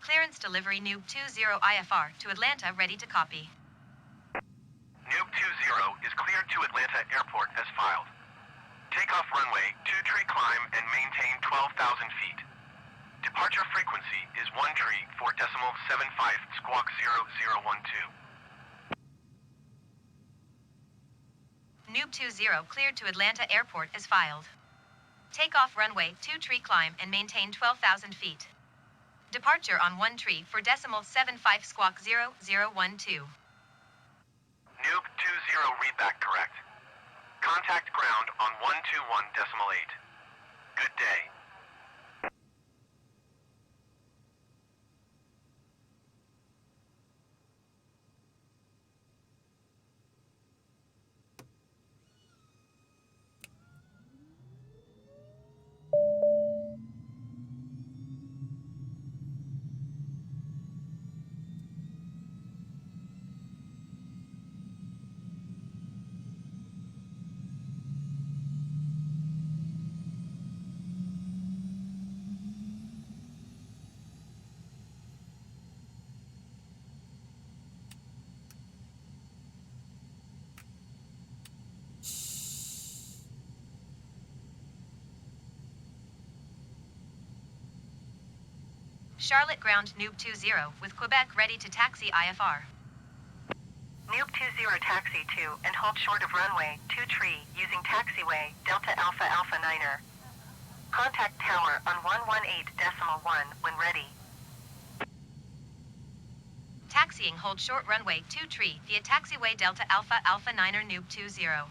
Clearance delivery Noob 20 IFR to Atlanta, ready to copy. Noob 20 is cleared to Atlanta Airport as filed. Takeoff runway 23 climb and maintain 12,000 feet. Departure frequency is 134.75 squawk 0012. Noob 20 cleared to Atlanta Airport as filed. Takeoff runway 23 climb and maintain 12,000 feet. Departure on 134.75 squawk 0012. Noob 20 readback correct. Contact ground on 121.8. Good day. Charlotte ground Noob 20 with Quebec ready to taxi IFR. Noob 20 taxi to and hold short of runway 23 using taxiway Delta Alpha Alpha 9er. Contact tower on 118.1 when ready. Taxiing hold short runway 23 via taxiway Delta Alpha Alpha 9er Noob 20.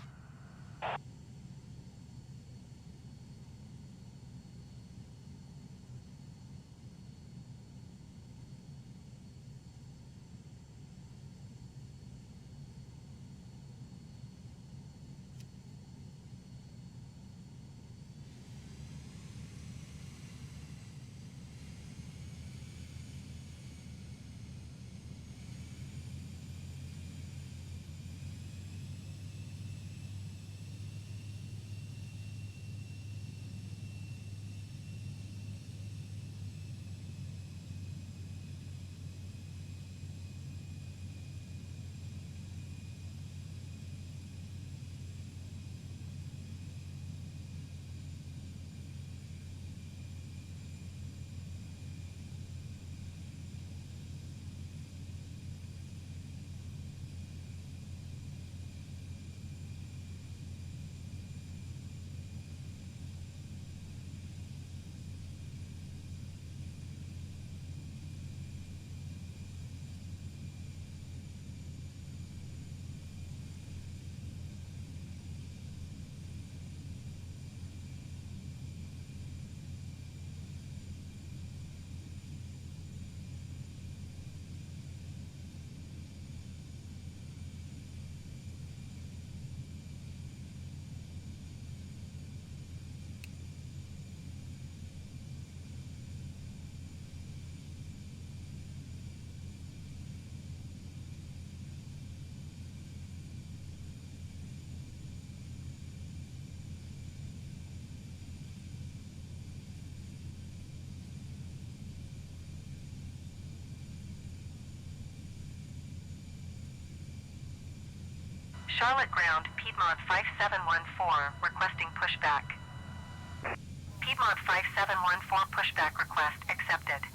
Charlotte ground Piedmont 5714 requesting pushback. Piedmont 5714 pushback request accepted.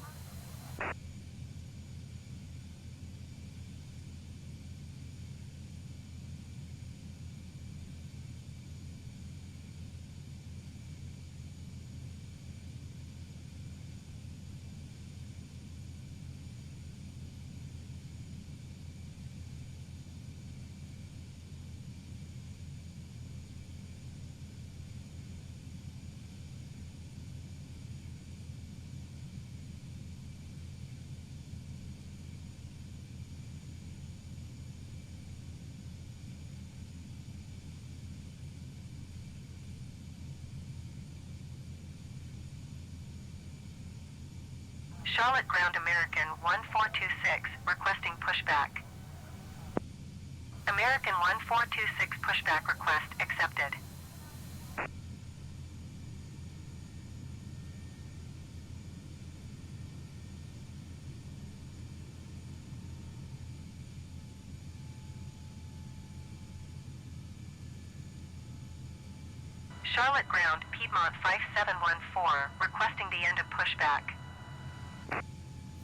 Charlotte ground American 1426 requesting pushback. American 1426 pushback request accepted. Charlotte ground, Piedmont 5714, requesting the end of pushback.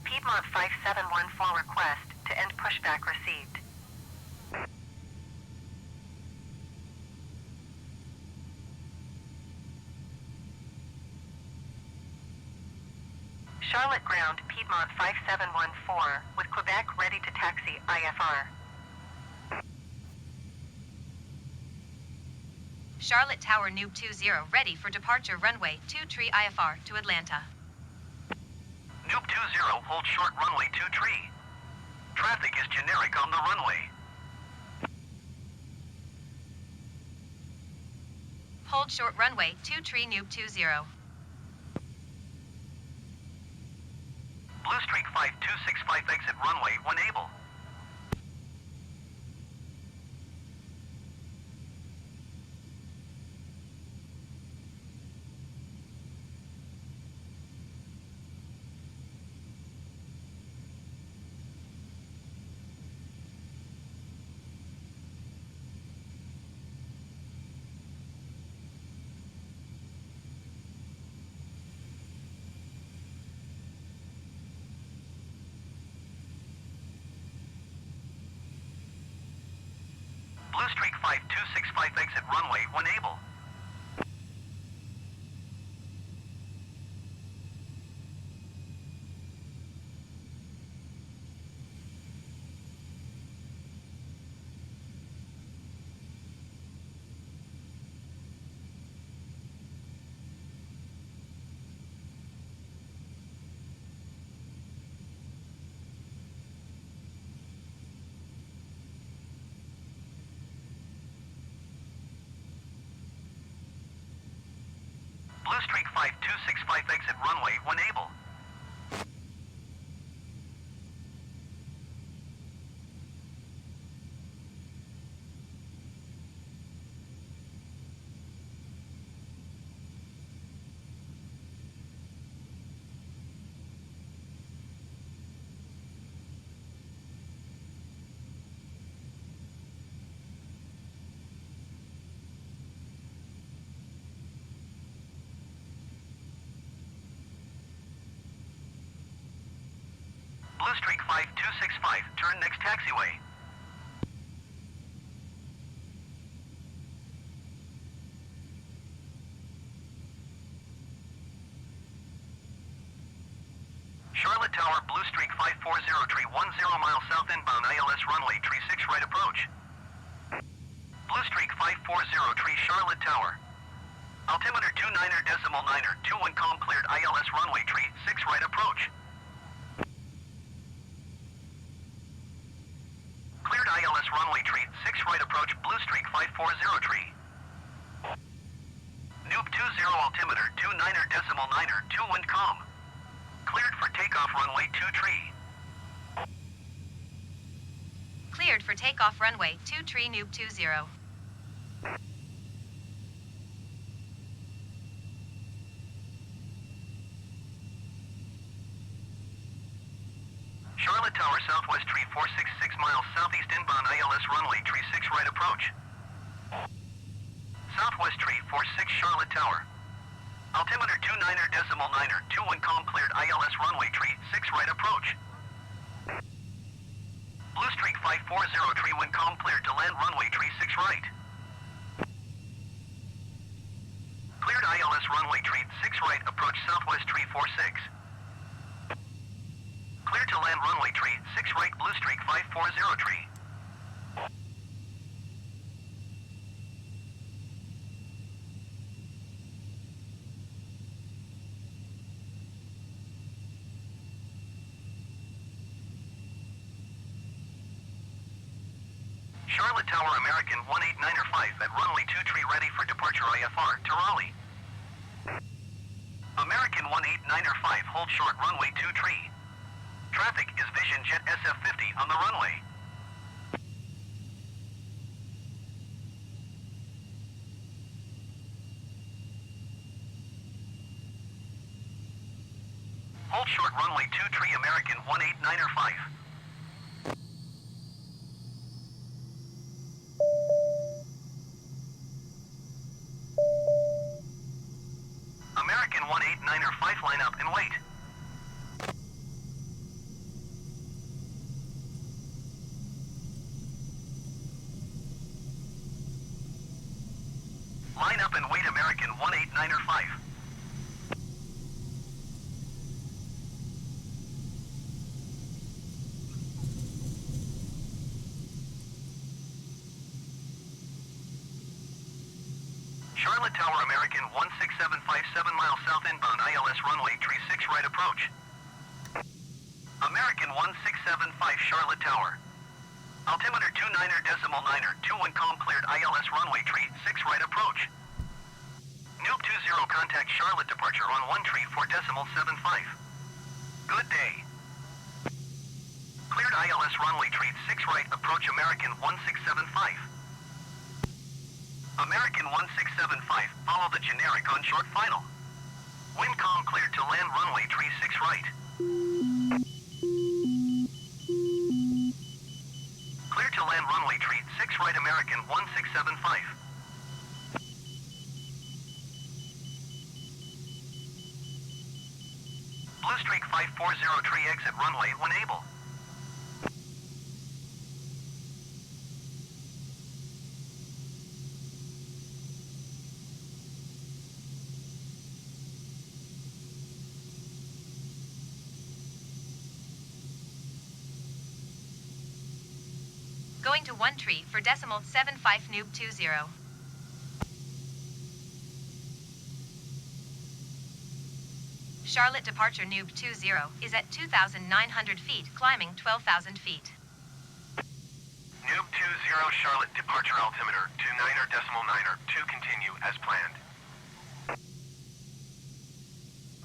Piedmont 5714 request to end pushback received. Charlotte ground, Piedmont 5714, with Quebec ready to taxi IFR. Charlotte Tower Noob 20 ready for departure runway 23 IFR to Atlanta. Noob 20, hold short runway 23. Traffic is generic on the runway. Hold short runway 23 Noob 20. Blue Streak 5265 exit runway when able. Blue Streak 5265 exit runway when able. Blue Streak 5265 exit runway when able. Blue Streak 5265, turn next taxiway. Charlotte Tower, Blue Streak 540, tree 10 miles south inbound ILS runway, tree 6 right approach. Blue Streak 540, tree Charlotte Tower. Altimeter 29.9er, 21 calm cleared ILS runway, tree 6 right approach. Cleared ILS runway tree, 6 right approach, Blue Streak 540 tree. Noob 20 altimeter, 29.9er, 2 wind calm. Cleared for takeoff runway 23. Cleared for takeoff runway 23 Noob 20. Charlotte Tower Southwest tree 466 miles southeast inbound ILS runway tree 6 right approach. Southwest tree 46 Charlotte Tower. Altimeter 29.9er, 2 wind calm cleared ILS runway tree 6 right approach. Blue Streak 540 tree wind calm cleared to land runway tree 6 right. Cleared ILS runway tree 6 right approach Southwest tree 46. Clear to land runway tree 6 right Blue Streak 540 tree. Charlotte Tower American 18905 at runway 23 ready for departure IFR to Raleigh. American 18905 hold short runway 23. Traffic is Vision Jet SF-50 on the runway. Hold short runway 23 American 18905. up and wait. Line up and wait, American 189er5. Charlotte Tower, American 16757 miles south inbound, ILS runway 36 right approach. American 1675 Charlotte Tower. Altimeter 29er.9er, 21 calm cleared, ILS runway 36 right approach. Noob 20 contact Charlotte departure on 13.4.75. Good day. Cleared ILS runway 36 right approach, American 1675. American 1675, follow the generic on short final. Wind calm cleared to land runway 36 right. Clear to land runway 36 right, American 1675. Blue Streak 5403 exit runway when able. Going to 1 tree for decimal 75 noob 20. Charlotte departure noob 20 is at 2,900 feet, climbing 12,000 feet. Noob 20 Charlotte departure altimeter 29er.9er, 2 continue as planned.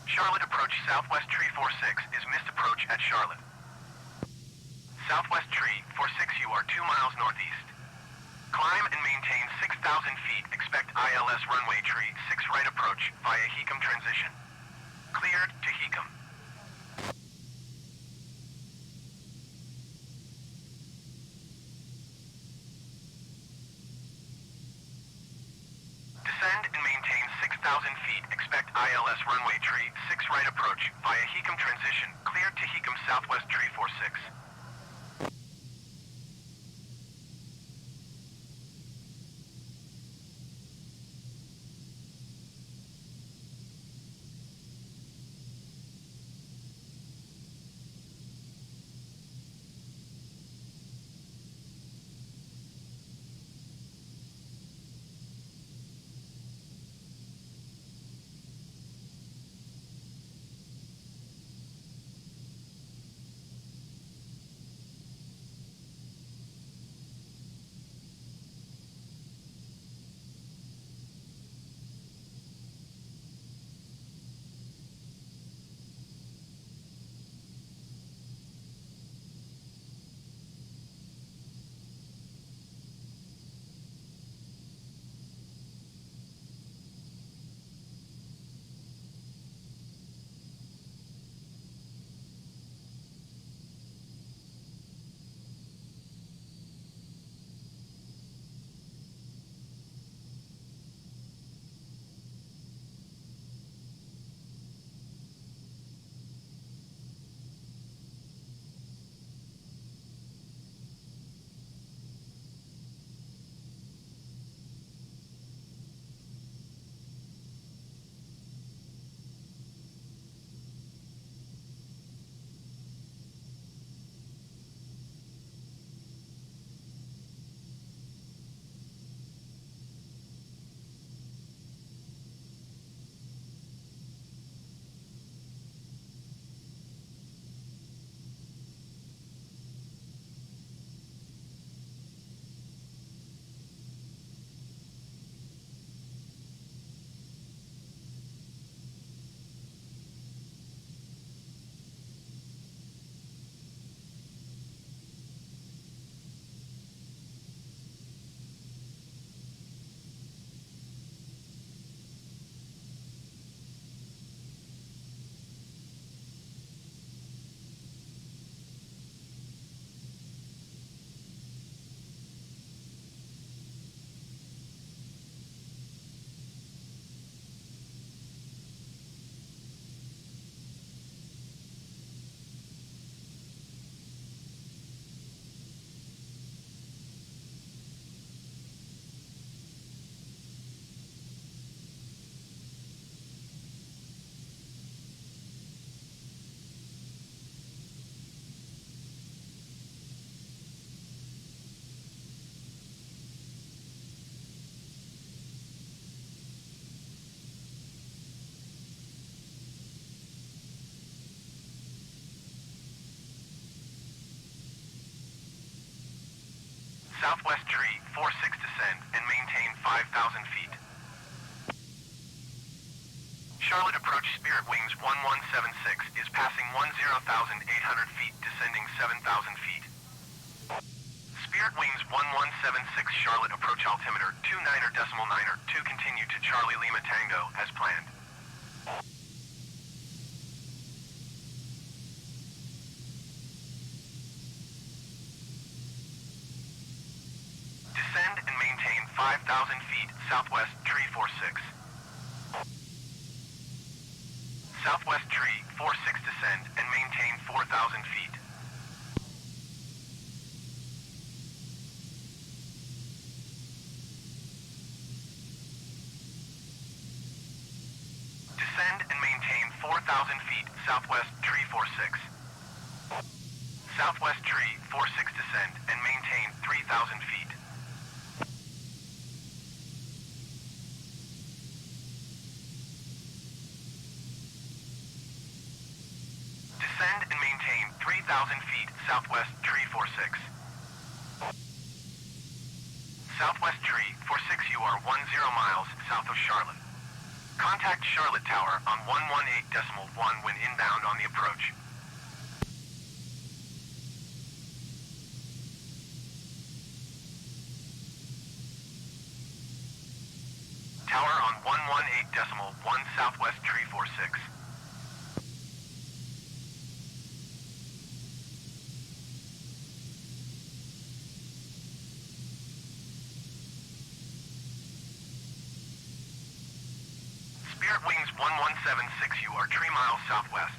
Charlotte approach southwest tree 46 is missed approach at Charlotte. Southwest tree 46, you are 2 miles northeast. Climb and maintain 6,000 feet. Expect ILS runway tree 6 right approach via HECM transition. Cleared to HECM. Descend and maintain 6,000 feet. Expect ILS runway tree 6 right approach via HECM transition. Cleared to HECM southwest tree 46. Southwest tree, 46 descend and maintain 5,000 feet. Charlotte approach Spirit Wings 1176 is passing 10,800 feet, descending 7,000 feet. Spirit Wings 1176 Charlotte approach altimeter 29.9 continue to Charlie Lima Tango as planned. Descend and maintain 5,000 feet, Southwest tree 46. Southwest tree 46 descend and maintain 4,000 feet. Descend and maintain 4,000 feet, Southwest tree 46. Southwest tree 46 descend and maintain 3,000 feet. Descend and maintain 3,000 feet, Southwest tree 46. Southwest tree 46, you are 10 miles south of Charlotte. Contact Charlotte Tower on 118.1 when inbound on the approach. Tower on 118.1 Southwest tree 46. Spirit Wings 1176, you are 3 miles southwest.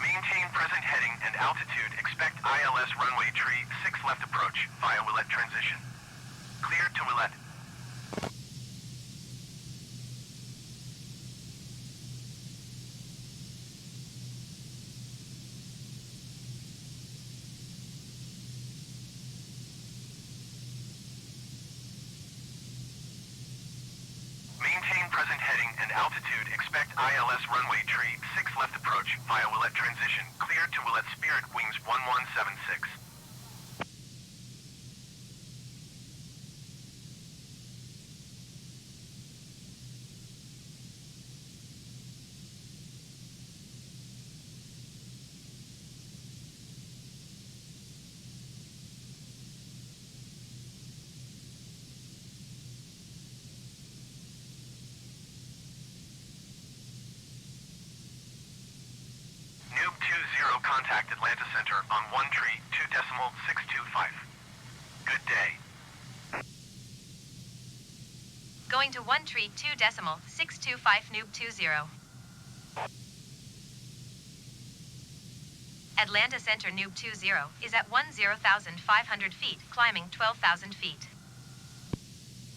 Maintain present heading and altitude. Expect ILS runway tree 6 left approach via Willette transition. Clear to Willette. Maintain present heading and altitude. Expect ILS runway tree 6 left approach via Willette transition. Clear to Willette Spirit Wings 1176. Noob 20 contact Atlanta Center on 1.2.625. Good day. Going to 1.2.625 Noob 20. Atlanta Center Noob 20 is at 10,500 feet, climbing 12,000 feet.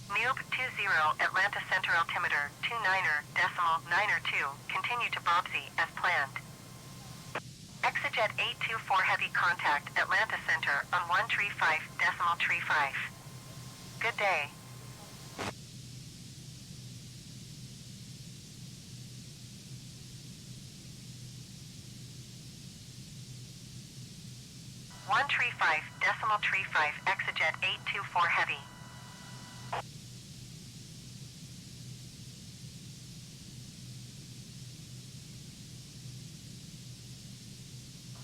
Noob 20 Atlanta Center altimeter 29.902 continue to Bobsey as planned. Exejet 824 heavy contact Atlanta Center on 135.35. Good day. One 135.35 Exejet 824 heavy.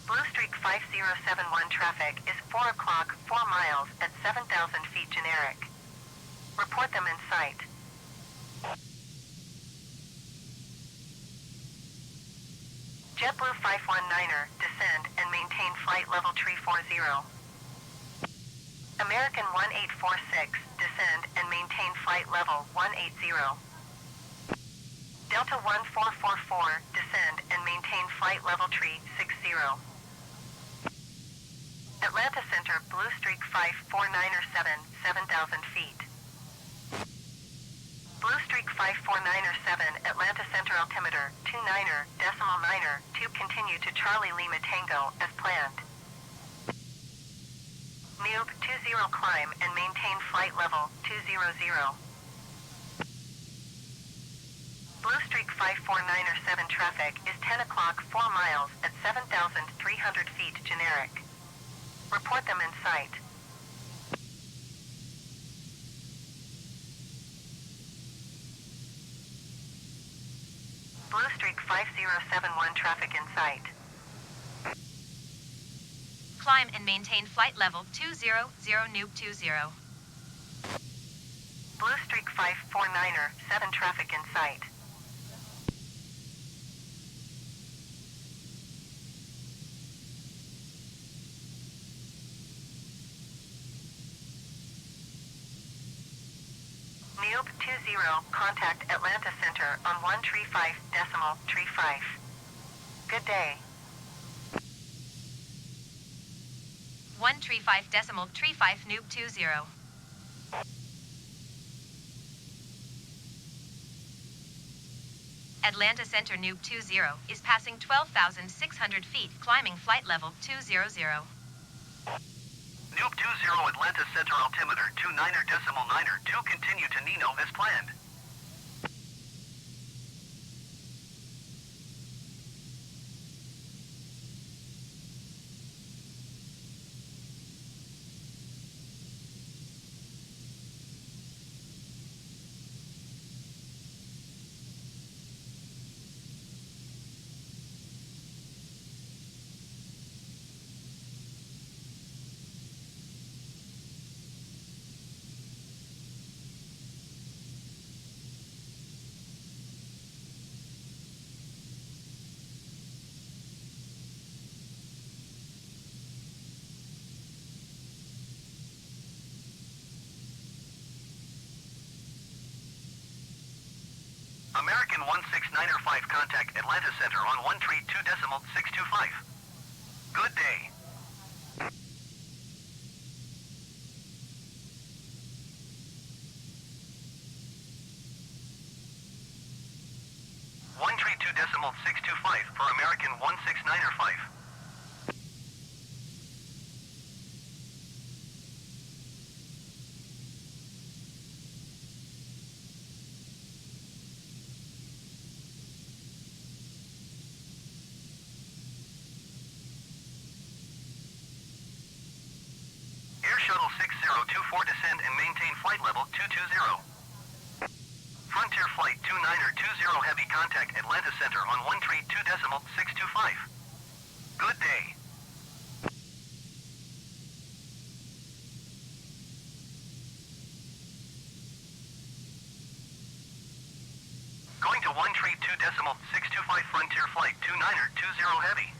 Blue Streak 5071 traffic is 4 o'clock, 4 miles at 7,000 feet generic. Report them in sight. JetBlue 519er, descend and maintain flight level 340. American 1846, descend and maintain flight level 180. Delta 1444, descend and maintain flight level 360. Atlanta Center, Blue Streak 549er 7,000 feet. Blue Streak 549er 7, Atlanta Center altimeter 29.9er, tube continue to Charlie Lima Tango as planned. Noob 20 climb and maintain flight level 200. Blue Streak 549er 7 traffic is 10 o'clock 4 miles at 7,300 feet generic. Report them in sight. Blue streak 5071 traffic in sight. Climb and maintain flight level 200, Noob 20. Blue streak 549er, 7 traffic in sight. Noob 20, contact Atlanta Center on 135.35. Good day. 135.35 Noob 20. Atlanta Center Noob 20 is passing 12,600 feet, climbing flight level 200. Noob 20 Atlanta Center altimeter 29er.9er 2 continue to Nino as planned. American 169er 5 contact Atlanta Center on 132.625. Good day. One tree 2.625 for American 169er 5. Shuttle 6024 descend and maintain flight level 220. Frontier Flight 29er20 heavy contact Atlanta Center on 132.625. Good day. Going to 132.625 Frontier Flight 29er20 heavy.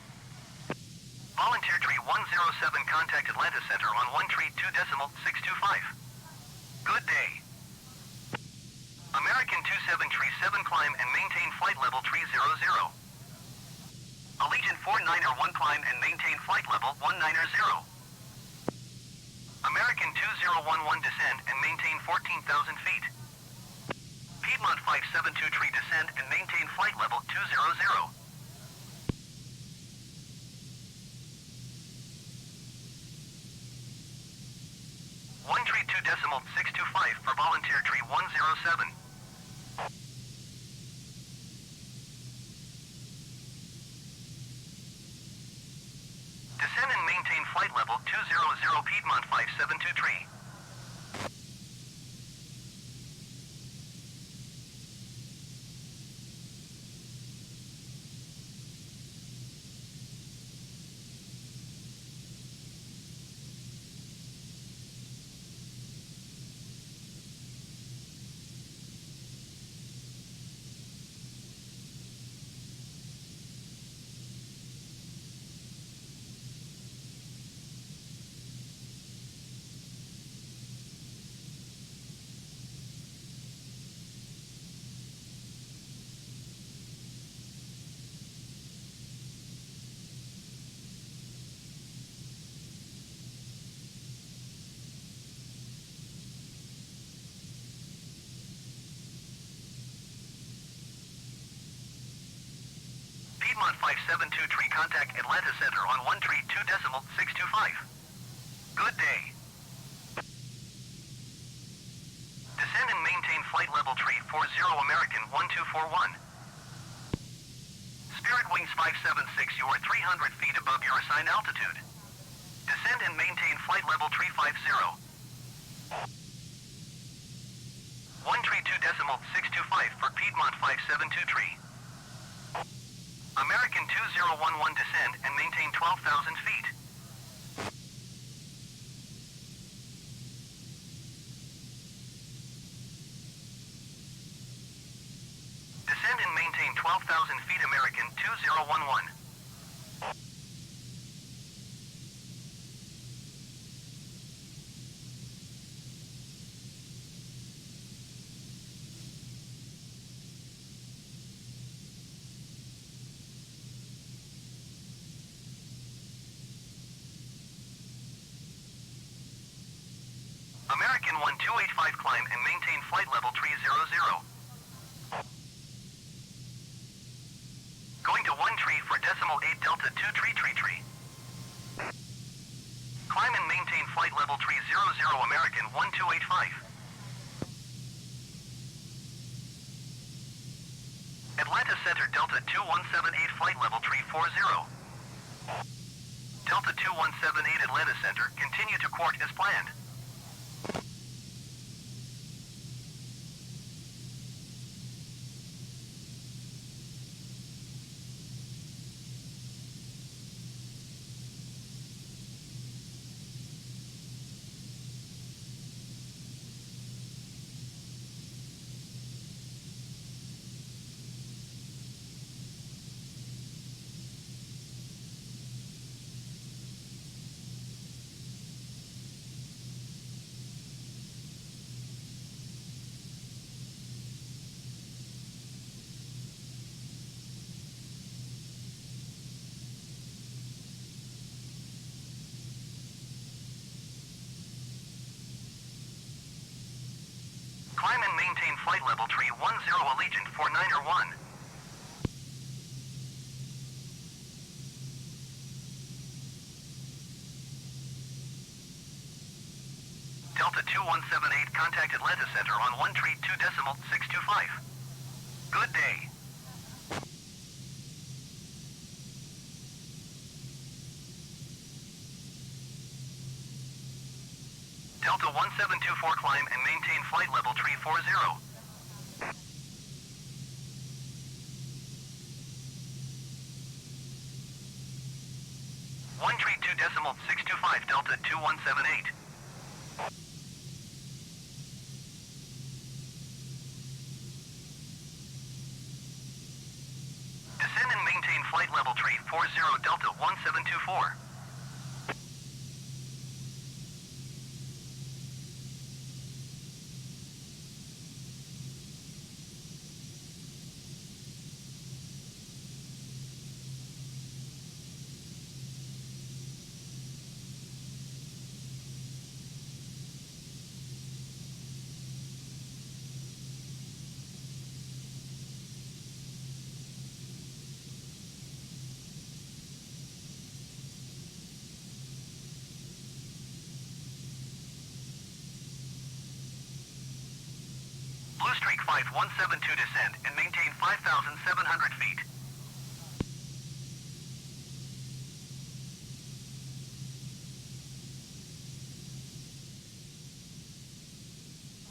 Volunteer Tree 107 contact Atlanta Center on 132.625. Good day. American 27 Tree 7 climb and maintain flight level 300. Allegiant 49er 1 climb and maintain flight level 190. American 2011 descend and maintain 14,000 feet. Piedmont 572 Tree descend and maintain flight level 200. 132.625 for Volunteer Tree 107. Descend and maintain flight level 200 Piedmont 572 Tree. Piedmont 572 Tree contact Atlanta Center on 132.625. Good day. Descend and maintain flight level Tree 40 American 1241. Spirit Wings 576, you are 300 feet above your assigned altitude. Descend and maintain flight level Tree 50. 132.625 for Piedmont 572 Tree. American 2011 descend and maintain 12,000 feet. Descend and maintain 12,000 feet American 2011. American 1285 climb and maintain flight level 300. Going to 1 tree for decimal 8 Delta 2 tree. Climb and maintain flight level 300 American 1285. Atlanta Center Delta 2178 flight level 340. Delta 2178 Atlanta Center, continue to court as planned. Climb and maintain flight level 310 Allegiant 49er1. Delta 2178 contact Atlanta Center on 1 tree 2 decimal 625. Good day. Delta 1724 climb and maintain flight level 340. One tree 2 decimal 625 Delta 2178. Descend and maintain flight level 340 Delta 1724. Blue Streak 5172 descend and maintain 5,700 feet.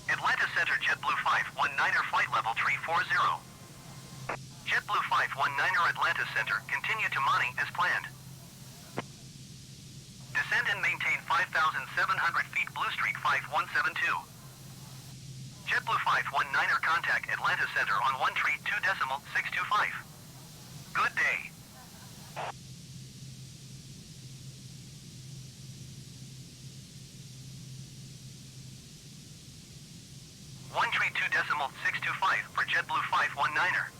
Atlanta Center JetBlue 519er flight level 340. JetBlue 519er Atlanta Center, continue to Monty as planned. Descend and maintain 5,700 feet Blue Streak 5172. JetBlue 519er contact Atlanta Center on 1 tree 2 decimal 625. Good day. One tree 2 decimal 625 for JetBlue 519er.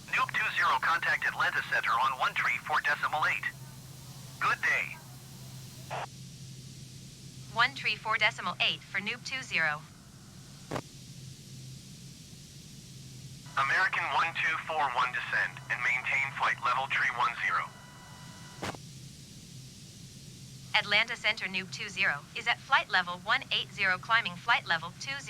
Noob 20 contact Atlanta Center on 1 tree 4 decimal 8. Good day. 1 tree 4 decimal 8 for Noob 20. American 1241 descend and maintain flight level 310. Atlanta Center Noob 20 is at flight level 180 climbing flight level 200.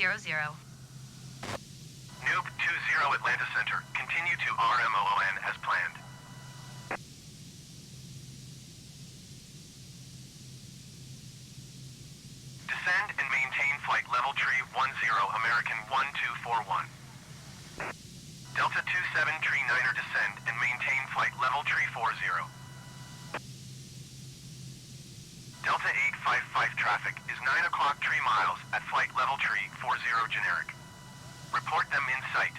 Noob 20 Atlanta Center, continue to RMOON as planned. Descend and maintain flight level tree 10 American 1241. Delta 27 tree 9er descend and maintain flight level tree 40. Delta 855 traffic is 9 o'clock 3 miles at flight level tree 40 generic. Report them in sight.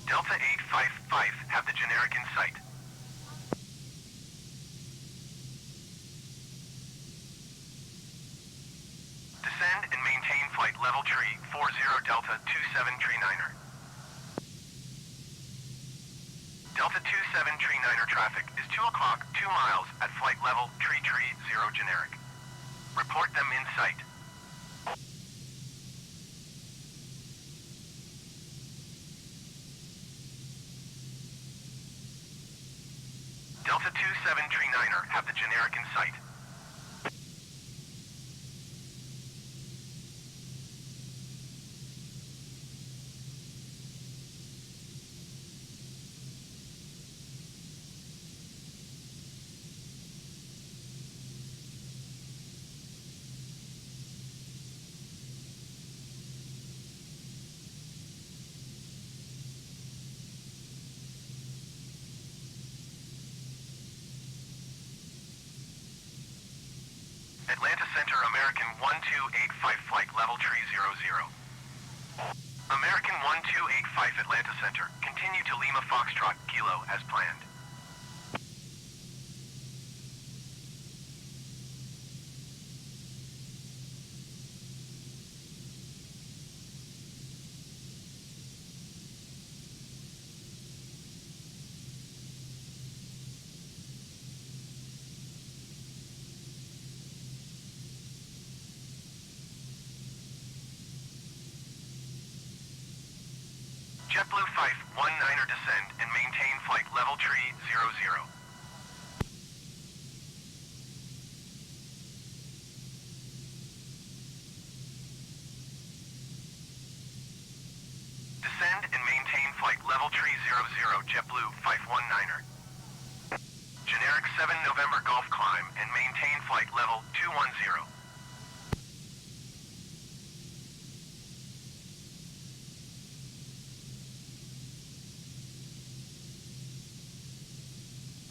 Delta 855 have the generic in sight. Descend and maintain flight level tree 40 Delta 27 tree 9er. Delta 27 tree 9er traffic is 2 o'clock 2 miles at flight level tree 0 generic. Report them in sight. Delta 27 tree 9er have the generic in sight. Atlanta Center American 1285 flight level tree 00. American 1285 Atlanta Center, continue to Lima Foxtrot Kilo as planned. JetBlue 519er descend and maintain flight level tree 00. Descend and maintain flight level tree 00 JetBlue 519er. Generic 7 November Golf climb and maintain flight level 210.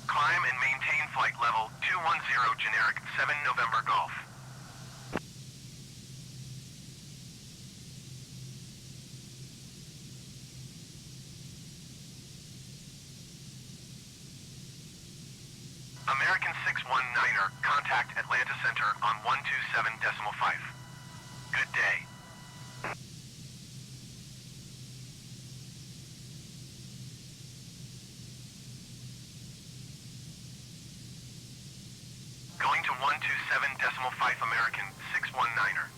Climb and maintain flight level 210 generic 7 November Golf. American 619er, contact Atlanta Center on 127.5. Good day. Going to 127.5 American 619er.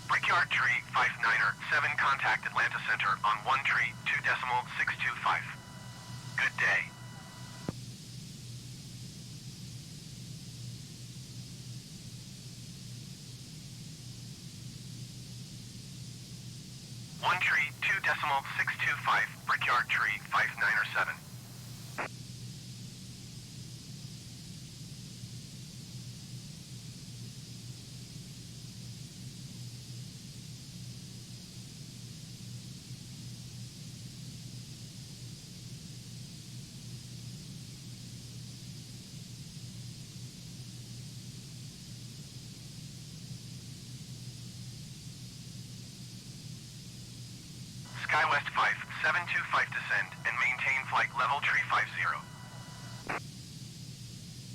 Brickyard Tree 59er 7 contact Atlanta Center on 1 tree 2.625. Good day. One tree 2.625 Brickyard Tree 59er 7. SkyWest 5725 descend and maintain flight level tree 50.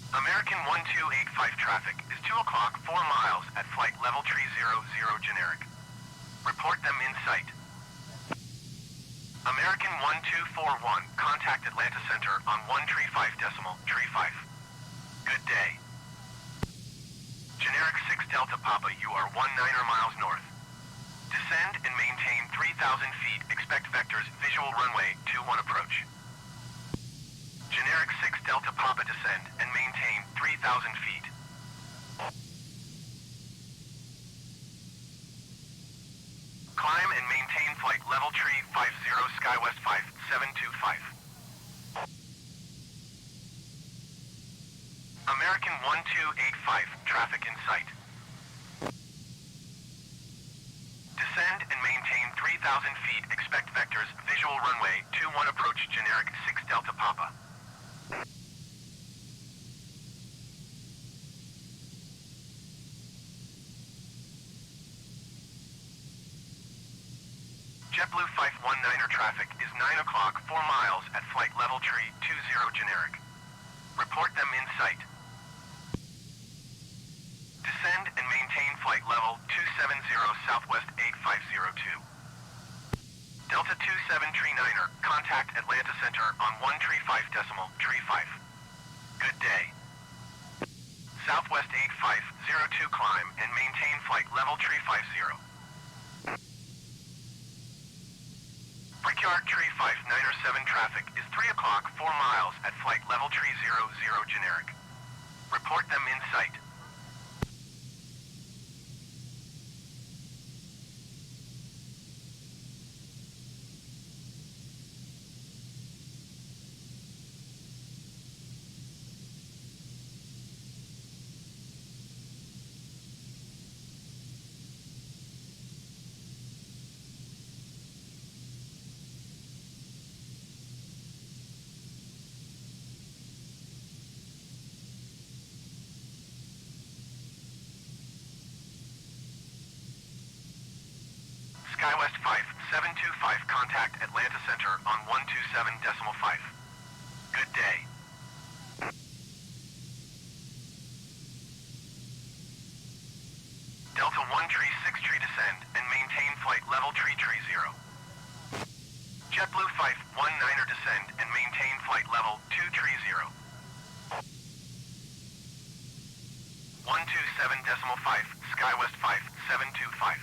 American 1285 traffic is 2 o'clock, 4 miles at flight level 300 generic. Report them in sight. American 1241, contact Atlanta Center on 135.35. Good day. Generic 6 Delta Papa, you are 19 miles north. Descend and maintain 3,000 feet, expect vectors, visual runway 21 approach. Generic 6 Delta Papa, descend and maintain 3,000 feet. Climb and maintain flight level 350 SkyWest 5725. American 1285, traffic in sight. Descend and maintain 3,000 feet, expect vectors, visual runway 21 approach, generic 6 Delta Papa. JetBlue 519er traffic is 9 o'clock, 4 miles at flight level 320 generic. Report them in sight. Descend and maintain flight level 270 Southwest 8502. Delta 2739er, contact Atlanta Center on 135.35. Good day. Southwest 8502, climb and maintain flight level 350. Brickyard 3597 traffic is 3 o'clock, 4 miles at flight level 300 generic. Report them in sight. SkyWest 5725, contact Atlanta Center on 127.5. Good day. Delta 136 descend and maintain flight level 330. JetBlue 519er, descend and maintain flight level 230. 127.5, SkyWest 5725.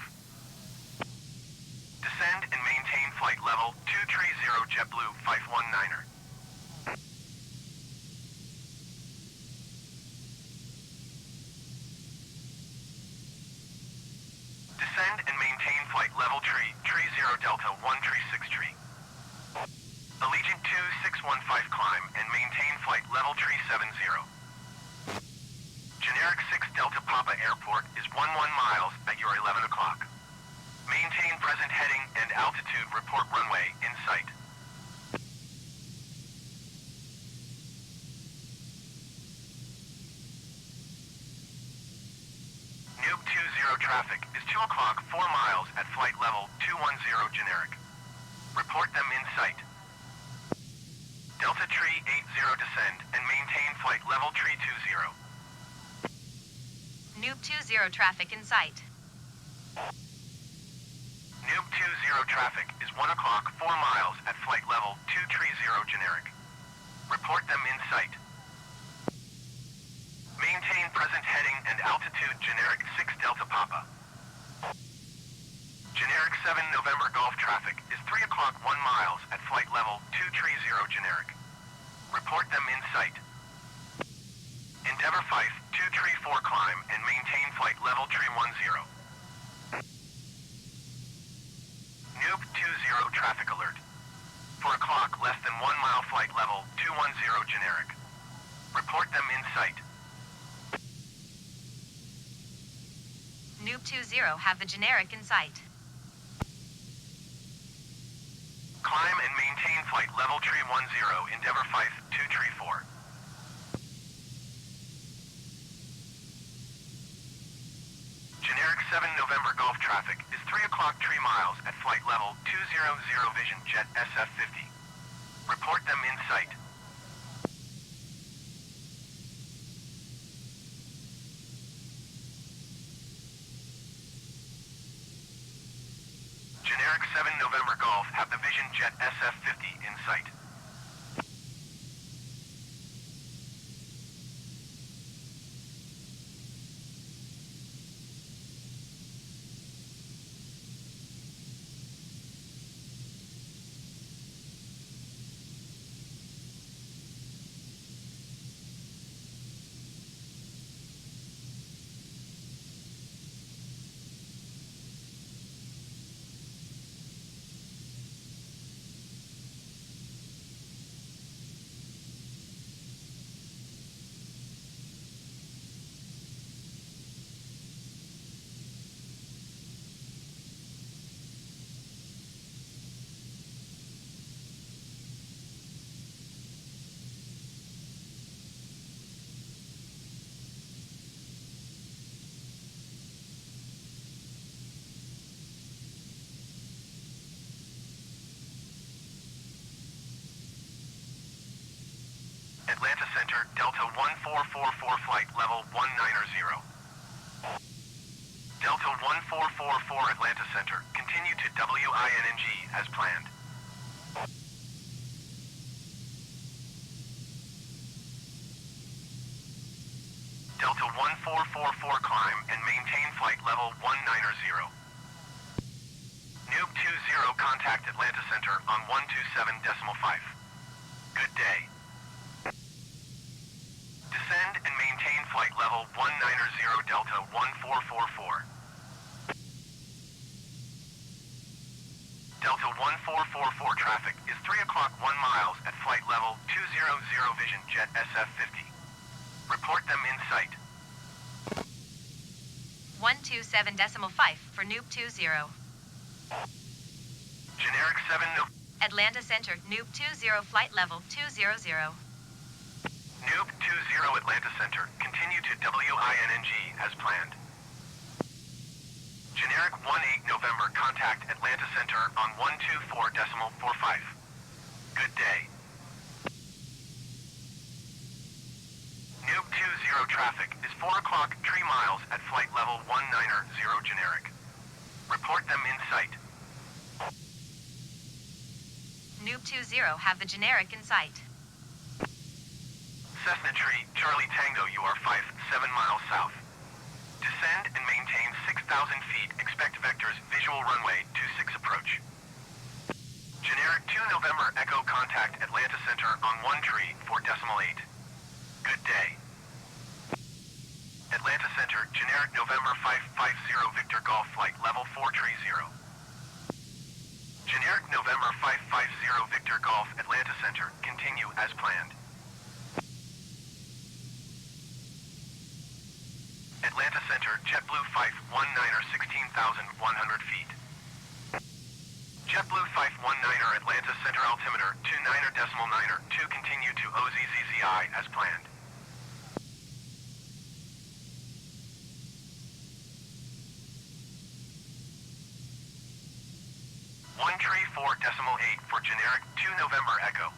Descend and maintain flight level 230, JetBlue 519er. Descend and maintain flight level 330, Delta 136. Allegiant 2615, climb and maintain flight level 370. Generic 6 Delta Papa Airport is 11 miles at your 11 o'clock. Maintain present heading and altitude, report runway in sight. Noob 20 traffic is 2 o'clock, 4 miles at flight level 210 generic. Report them in sight. Delta 380, descend and maintain flight level 320. Noob 20 traffic in sight. Noob 20 traffic is 1 o'clock, 4 miles at flight level 230 generic. Report them in sight. Maintain present heading and altitude, generic 6 Delta Papa. Generic 7 November Golf traffic is 3 o'clock, 1 miles at flight level 230 generic. Report them in sight. Endeavor 5234, climb and maintain flight level 310. Noob 20 traffic alert. 4 o'clock, less than 1 mile, flight level 210 generic. Report them in sight. Noob 20 have the generic in sight. Climb and maintain flight level 310, Endeavor 5234. Generic 7 November Golf traffic is 3 o'clock, 3 miles at flight level 200, Vision Jet SF50. Report them in sight. Golf have the Vision Jet SF-50 in sight. Atlanta Center, Delta 1444 flight level 190. Delta 1444 Atlanta Center, continue to WING as planned. Delta 1444 climb and maintain flight level 190. Noob 20 contact Atlanta Center on 127.5. Good day. Descend and maintain flight level 190 Delta 1444. Delta 1444 traffic is 3 o'clock 1 miles at flight level 200 Vision Jet SF-50. Report them in sight. 127.5 for Noob 20. Generic 7 no. Atlanta Center, Noob 20 flight level 200. Noob 20 Atlanta Center, continue to WING as planned. Generic 18 November contact Atlanta Center on 124.45. Good day. Noob 20 traffic is 4 o'clock 3 miles at flight level 190 generic. Report them in sight. Noob 20 have the generic in sight. Cessna Tree, Charlie Tango, you are 7 miles south. Descend and maintain 6,000 feet, expect vectors, visual runway 26 approach. Generic 2 November Echo contact Atlanta Center on 134.8. Good day. Atlanta Center, generic November 550 Victor Golf flight level 430. Generic November 550 Victor Golf Atlanta Center, continue as planned. Atlanta Center, JetBlue 519er 16,100 feet. JetBlue 519er Atlanta Center altimeter 29.9er 2 continue to OZZZI as planned. One tree 4.8 for generic 2 November Echo.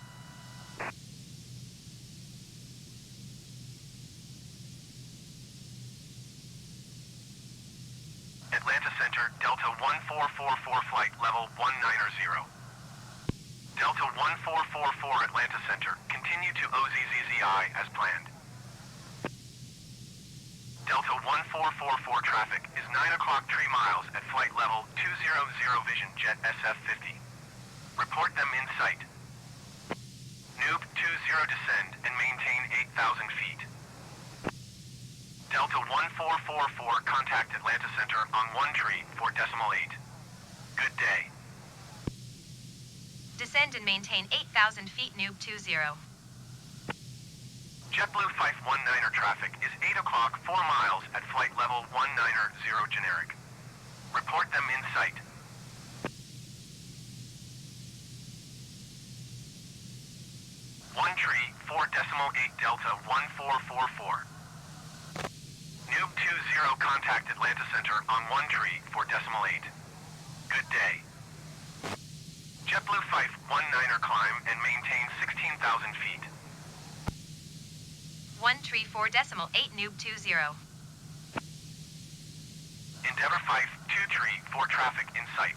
Atlanta Center, Delta 1444 flight level 190. Delta 1444 Atlanta Center, continue to OZZZI as planned. Delta 1444 traffic is 9 o'clock 3 miles at flight level 200 Vision Jet SF-50. Report them in sight. Noob 20 descend and maintain 8,000 feet. Delta 1444 contact Atlanta Center on 134.8. Good day. Descend and maintain 8,000 feet Noob 20. JetBlue 519er traffic is 8 o'clock 4 miles at flight level 190 generic. Report them in sight. One tree 4.8 Delta 1444. Noob 20 contact Atlanta Center on 134.8. Good day. JetBlue 519er climb and maintain 16,000 feet. 134.8 Noob 20. Endeavor 5 2 tree 4 traffic in sight.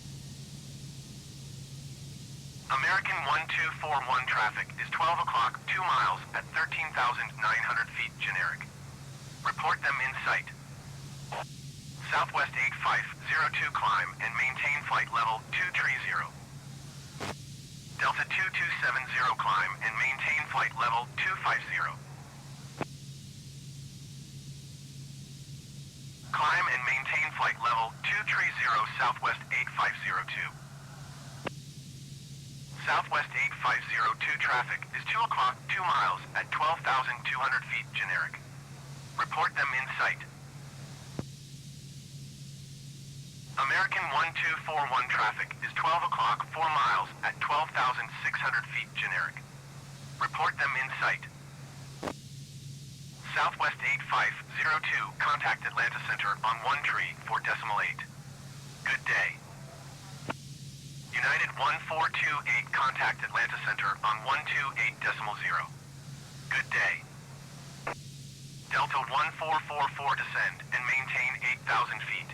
American 1241 traffic is 12 o'clock, 2 miles at 13,900 feet generic. Report them in sight. Southwest 8502 climb and maintain flight level 230. Delta 2270 climb and maintain flight level 250. Climb and maintain flight level 230 Southwest 8502. Southwest 8502 traffic is 2 o'clock, 2 miles at 12,200 feet generic. Report them in sight. American 1241 traffic is 12 o'clock, 4 miles at 12,600 feet generic. Report them in sight. Southwest 8502, contact Atlanta Center on 13.8. Good day. United 1428, contact Atlanta Center on 128.0. Good day. Delta 1444, descend and maintain 8,000 feet.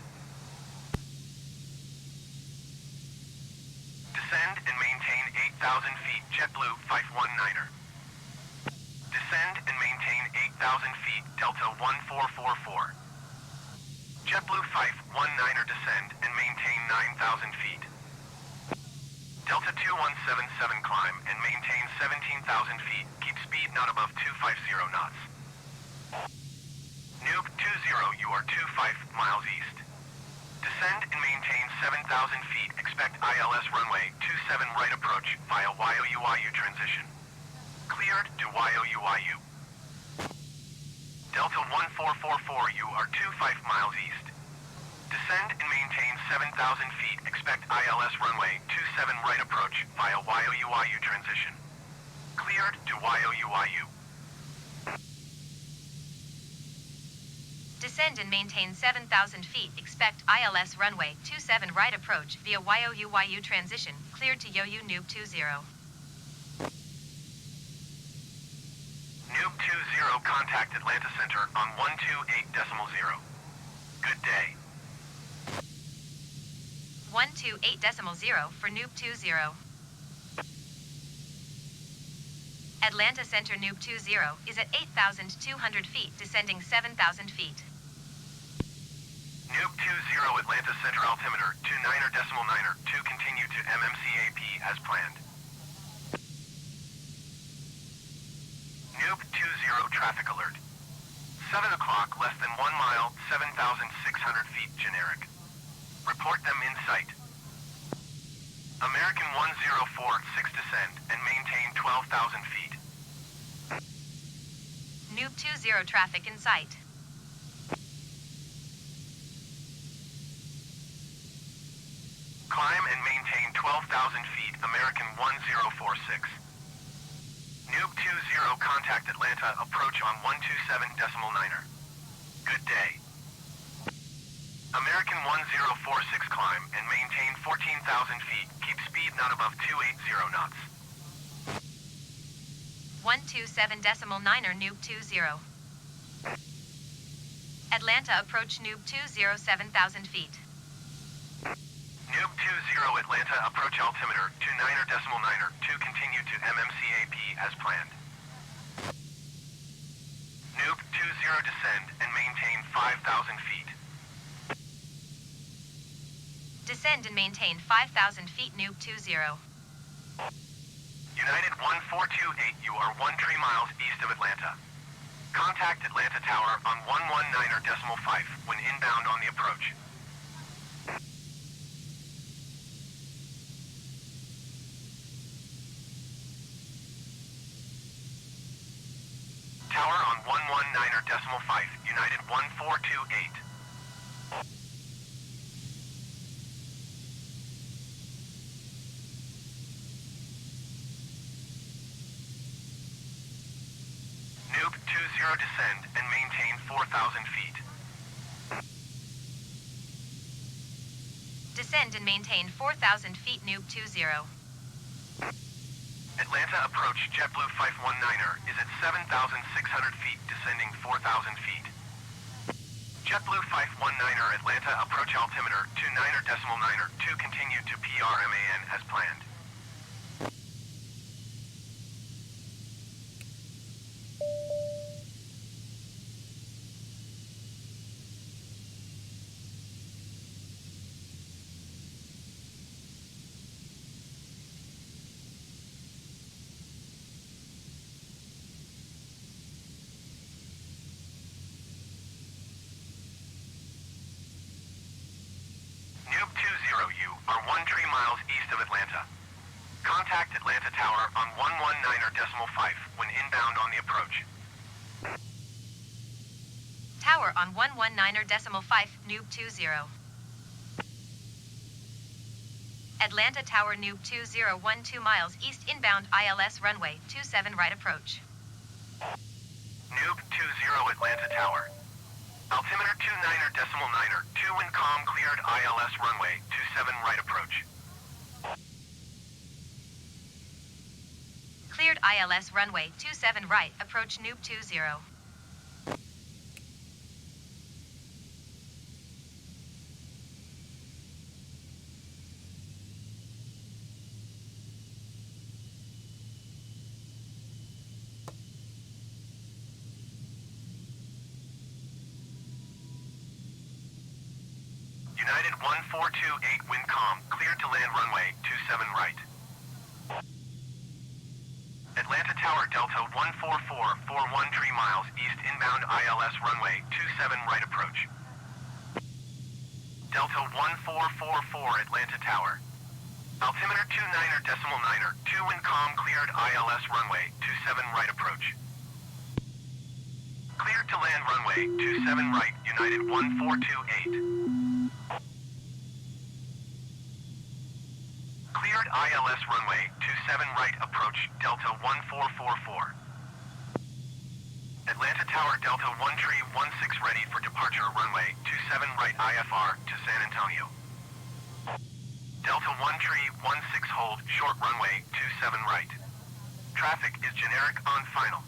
Descend and maintain 8,000 feet, JetBlue 519er. Descend and maintain 8,000 feet, Delta 1444. JetBlue 519er, descend and maintain 9,000 feet. Delta 2177 climb and maintain 17,000 feet. Keep speed not above 250 knots. Nuke 20, you are 25 miles east. Descend and maintain 7,000 feet. Expect ILS runway 27 right approach via YOUYU transition. Cleared to YOUYU. Delta 1444, you are 25 miles east. Descend and maintain 7,000 feet. Expect ILS runway 27 right approach via YOUYU transition. Cleared to YOUYU. Descend and maintain 7,000 feet. Expect ILS runway 27 right approach via YOUYU transition. Cleared to YOU Noob 20. Noob 20, contact Atlanta Center on 128.0. Good day. 128.0 for Noob 20. Atlanta Center Noob 20 is at 8,200 feet, descending 7,000 feet. Noob 20, Atlanta Center altimeter 29.9er to continue to MMCAP as planned. Noob 20, traffic alert. 7 o'clock, less than 1 mile, 7,600 feet generic. Report them in sight. American 1046, descend and maintain 12,000 feet. Noob 20 traffic in sight. Climb and maintain 12,000 feet, American 1046. Noob 20, contact Atlanta, approach on 127.9er. Good day. American 1046, climb and maintain 14,000 feet. Keep speed not above 280 knots. 127.9er Noob 20. Atlanta approach Noob 20 7,000 feet. Noob 20, Atlanta approach altimeter 29.9er to continue to MMCAP as planned. Noob 20, descend and maintain 5,000 feet. Descend and maintain 5,000 feet Noob 20. United 1428, you are 13 miles east of Atlanta. Contact Atlanta Tower on 119.5 when inbound on the approach. Tower on 119.5, United 1428. Noob 20, descend and maintain 4,000 feet. Descend and maintain 4,000 feet Noob 20. Atlanta approach JetBlue 519er is at 7,600 feet, descending 4,000 feet. JetBlue 519er Atlanta approach altimeter 29.9er to continue to PRMAN as planned. you are 13 miles east of Atlanta. Contact Atlanta Tower on 119.5 when inbound on the approach. Tower on 119.5, Noob 20. Atlanta Tower Noob 2012 miles east inbound ILS runway 27 right approach. Noob 20 Atlanta Tower. Altimeter 29.9er, 2 wind calm cleared ILS runway 27 right approach. Cleared ILS runway 27 right approach Noob 20. United 1428 wind calm, cleared to land runway 27 right. Atlanta Tower Delta 14441 3 miles east inbound ILS runway 27 right approach. Delta 1444 Atlanta Tower. Altimeter 29.9er, 2 wind calm cleared ILS runway 27 right approach. Cleared to land runway 27 right, United 1428. Cleared ILS runway 27 right approach Delta 1444. Atlanta Tower Delta 1316 ready for departure runway 27 right IFR to San Antonio. Delta 1316 hold short runway 27 right. Traffic is generic on final.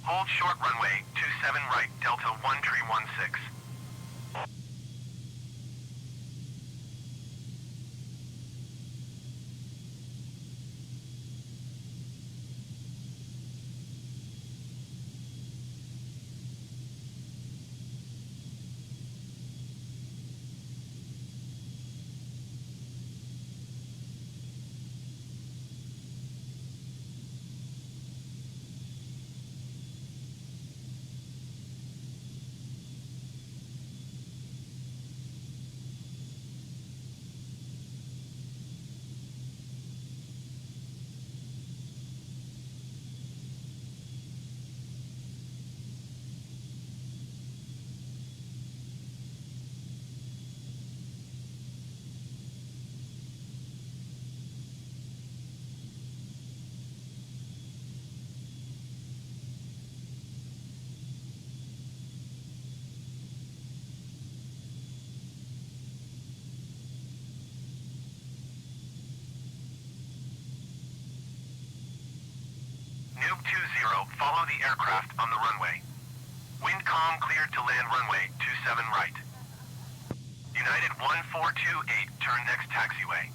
Hold short runway 27 right Delta 1316. Noob 20, follow the aircraft on the runway. Wind calm cleared to land runway 27 right. United 1428, turn next taxiway.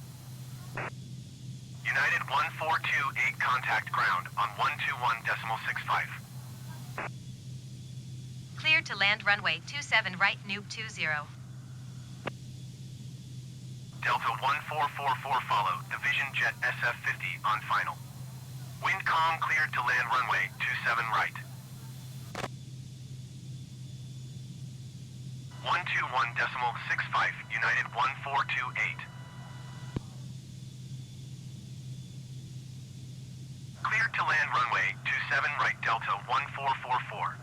United 1428, contact ground on 121.65. Cleared to land runway 27 right Noob 20. Delta 1444 follow, Division Jet SF-50 on final. Wind calm cleared to land runway 27 right. 121.65, United 1428. Cleared to land runway 27 right Delta 1444.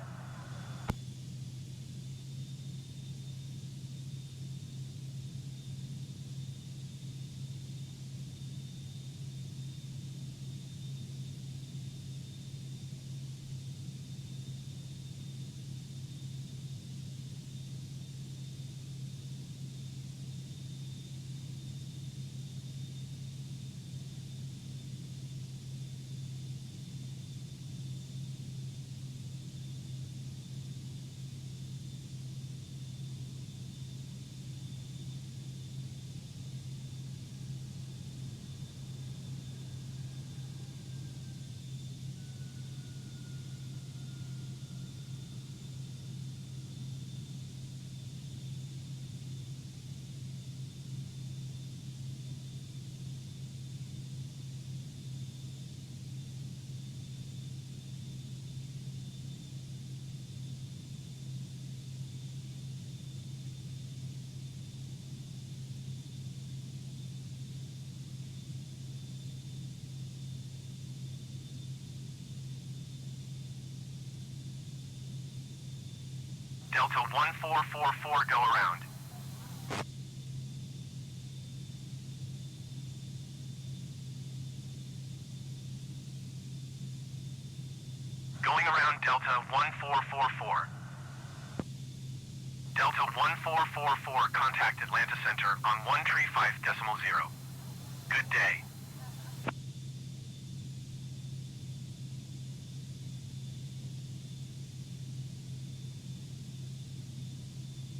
Delta 1444 go around. Going around Delta 1444. Delta 1444, contact Atlanta Center on 135.0. Good day.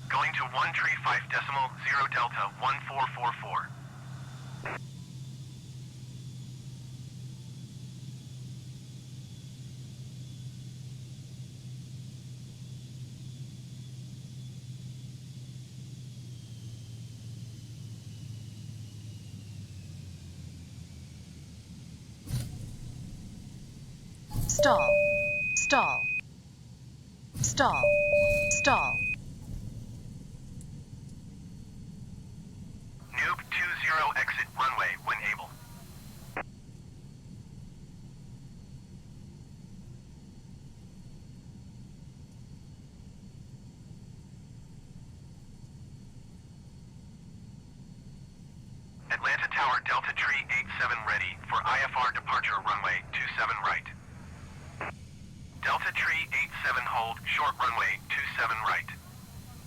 Going to 135.0 Delta 1444. Stall. Stall. Stall. Stall. Noob 20 exit runway when able. Atlanta Tower Delta Tree 87 ready for IFR departure runway 27 right. Delta Tree 87 hold short runway 27 right.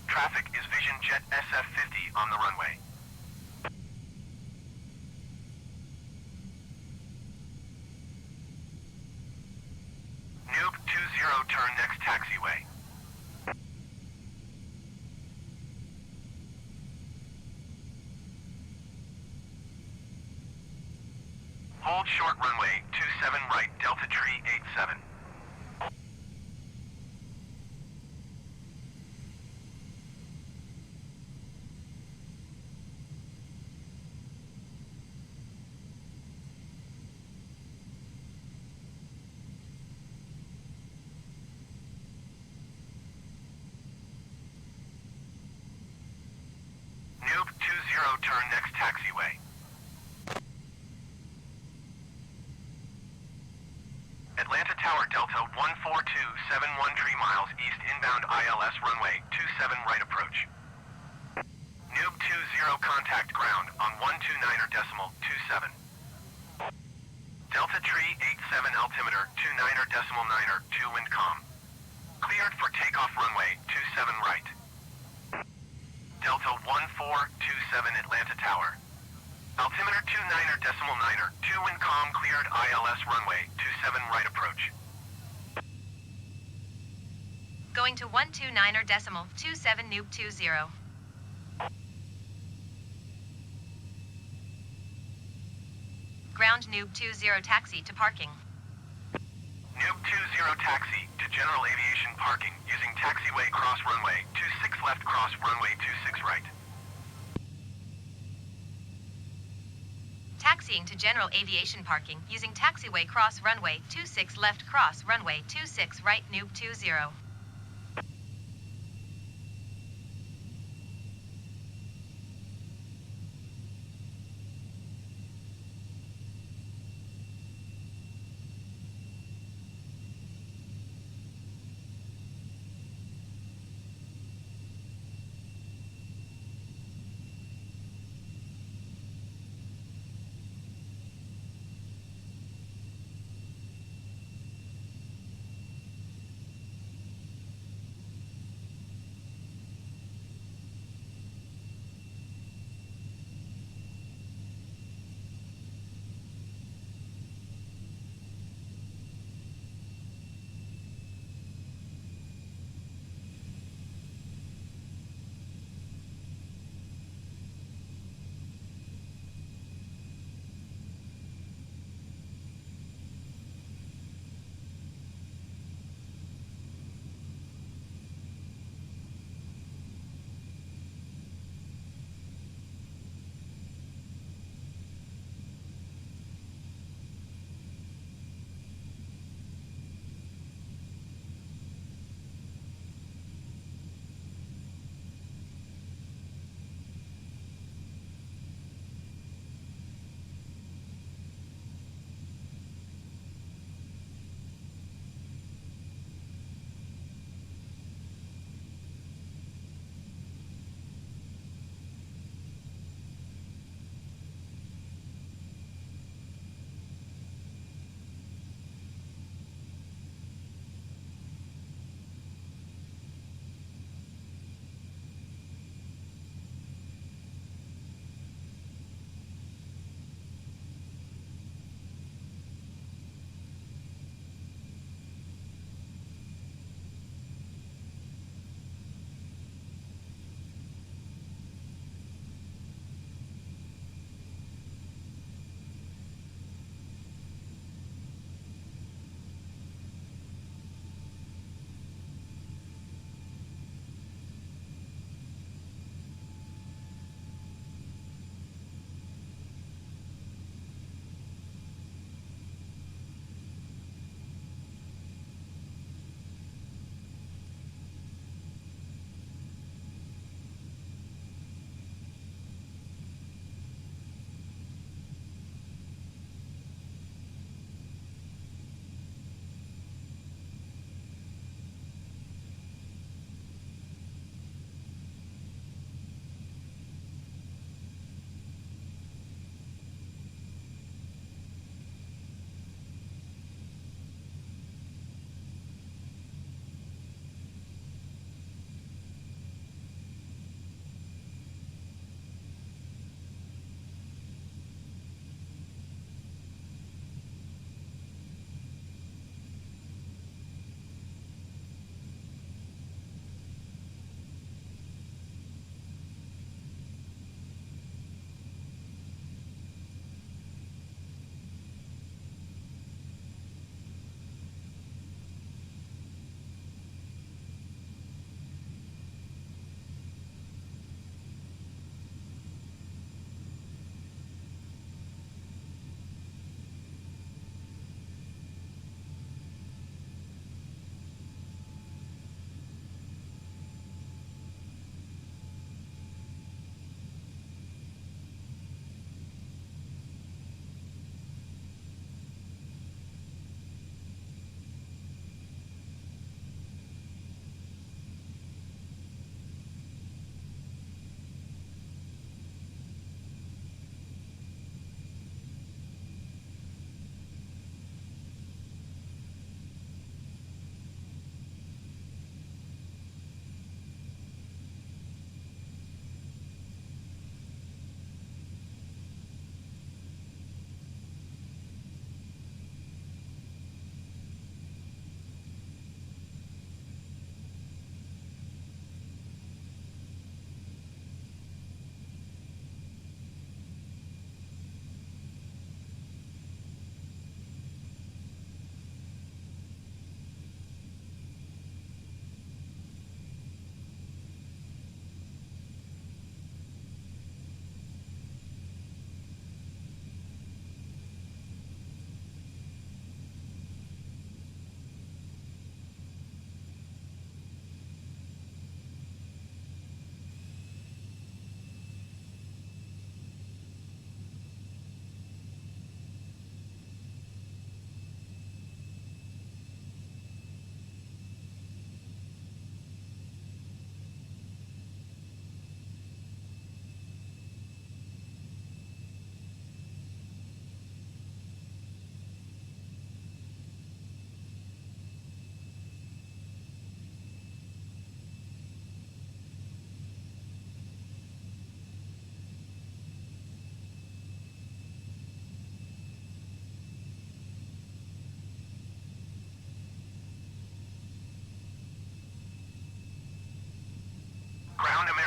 Traffic is Vision Jet SF50 on the runway. Noob 20 turn next taxiway. Hold short runway 27 right Delta Tree 87. Noob 20 turn next taxiway. Atlanta Tower Delta 14271 3 miles east inbound ILS runway 27 right approach. Noob 20 contact ground on 129.27. Delta Tree 87 altimeter 29.9er 2 wind calm. Cleared for takeoff runway 27 right. Delta 1427 Atlanta Tower. Altimeter 29.9er 2 wind calm cleared ILS runway 27 right approach. Going to 129.27 Noob 20. Ground Noob 20 taxi to parking. Noob 20 taxi to general aviation parking using taxiway cross runway 26 left cross runway 26 right. Taxiing to general aviation parking using taxiway cross runway 26 left cross runway 26 right Noob 20.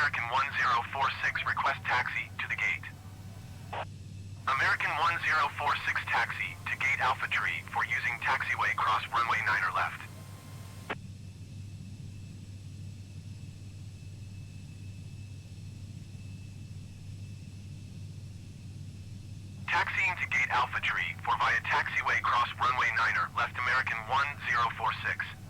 American 1046 request taxi to the gate. American 1046 taxi to gate Alpha Tree for using taxiway cross runway 9er left. Taxiing to gate Alpha Tree for via taxiway cross runway 9er left American 1046.